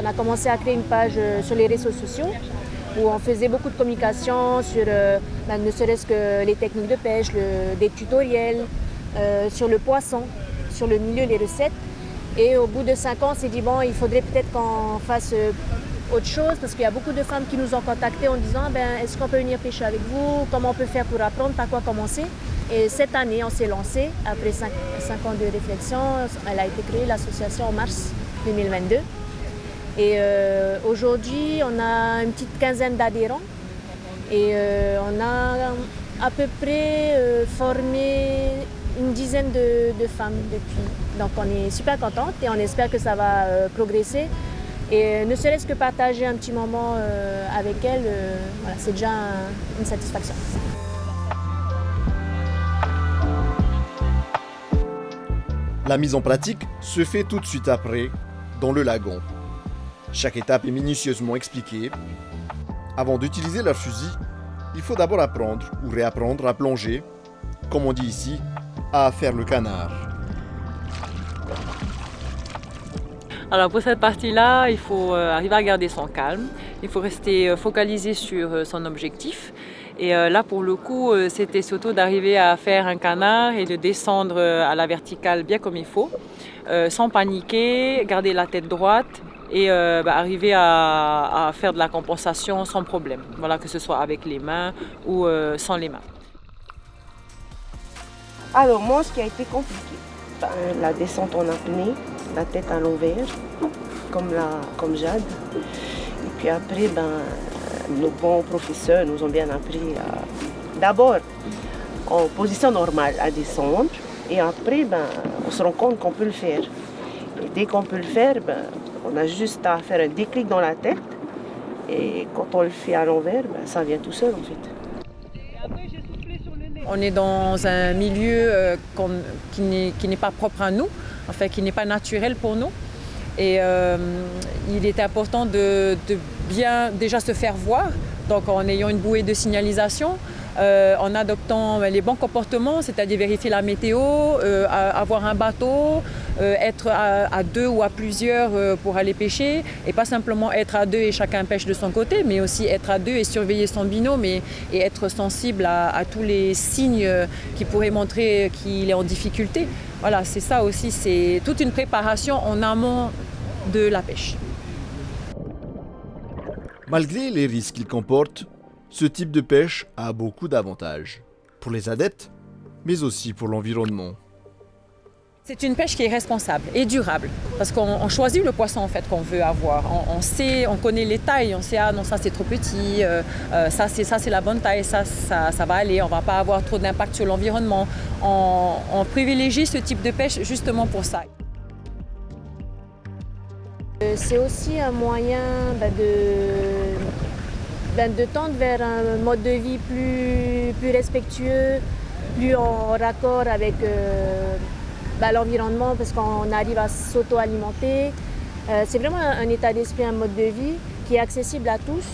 On a commencé à créer une page sur les réseaux sociaux où on faisait beaucoup de communication sur ne serait-ce que les techniques de pêche, des tutoriels, sur le poisson, sur le milieu, les recettes. Et au bout de 5 ans, on s'est dit, bon, il faudrait peut-être qu'on fasse autre chose parce qu'il y a beaucoup de femmes qui nous ont contactés en disant, est-ce qu'on peut venir pêcher avec vous? Comment on peut faire pour apprendre? Par quoi commencer? Et cette année, on s'est lancé. Après 5 ans de réflexion, elle a été créée, l'association, en mars 2022. Et aujourd'hui, on a une petite quinzaine d'adhérents et on a à peu près formé une dizaine de femmes depuis. Donc on est super contente et on espère que ça va progresser. Et ne serait-ce que partager un petit moment avec elles, voilà, c'est déjà une satisfaction. La mise en pratique se fait tout de suite après, dans le lagon. Chaque étape est minutieusement expliquée. Avant d'utiliser leur fusil, il faut d'abord apprendre ou réapprendre à plonger, comme on dit ici, à faire le canard. Alors pour cette partie-là, il faut arriver à garder son calme, il faut rester focalisé sur son objectif. Et là pour le coup, c'était surtout d'arriver à faire un canard et de descendre à la verticale bien comme il faut, sans paniquer, garder la tête droite et arriver à faire de la compensation sans problème. Voilà, que ce soit avec les mains ou sans les mains. Alors moi, ce qui a été compliqué, la descente en apnée, la tête à l'envers, comme Jade. Et puis après, nos bons professeurs nous ont bien appris d'abord en position normale à descendre. Et après, on se rend compte qu'on peut le faire. Et dès qu'on peut le faire, on a juste à faire un déclic dans la tête. Et quand on le fait à l'envers, ça vient tout seul en fait. On est dans un milieu qui n'est pas propre à nous, enfin qui n'est pas naturel pour nous. Et il est important de bien déjà se faire voir, donc en ayant une bouée de signalisation, en adoptant les bons comportements, c'est-à-dire vérifier la météo, avoir un bateau, être à deux ou à plusieurs pour aller pêcher, et pas simplement être à deux et chacun pêche de son côté, mais aussi être à deux et surveiller son binôme et être sensible à tous les signes qui pourraient montrer qu'il est en difficulté. Voilà, c'est ça aussi, c'est toute une préparation en amont de la pêche. Malgré les risques qu'il comporte, ce type de pêche a beaucoup d'avantages. Pour les adeptes, mais aussi pour l'environnement. C'est une pêche qui est responsable et durable, parce qu'on choisit le poisson en fait qu'on veut avoir. On connaît les tailles, on sait ah non ça c'est trop petit, ça c'est la bonne taille, ça va aller, on va pas avoir trop d'impact sur l'environnement. On privilégie ce type de pêche justement pour ça. C'est aussi un moyen de tendre vers un mode de vie plus respectueux, plus en raccord avec l'environnement parce qu'on arrive à s'auto-alimenter. C'est vraiment un état d'esprit, un mode de vie qui est accessible à tous.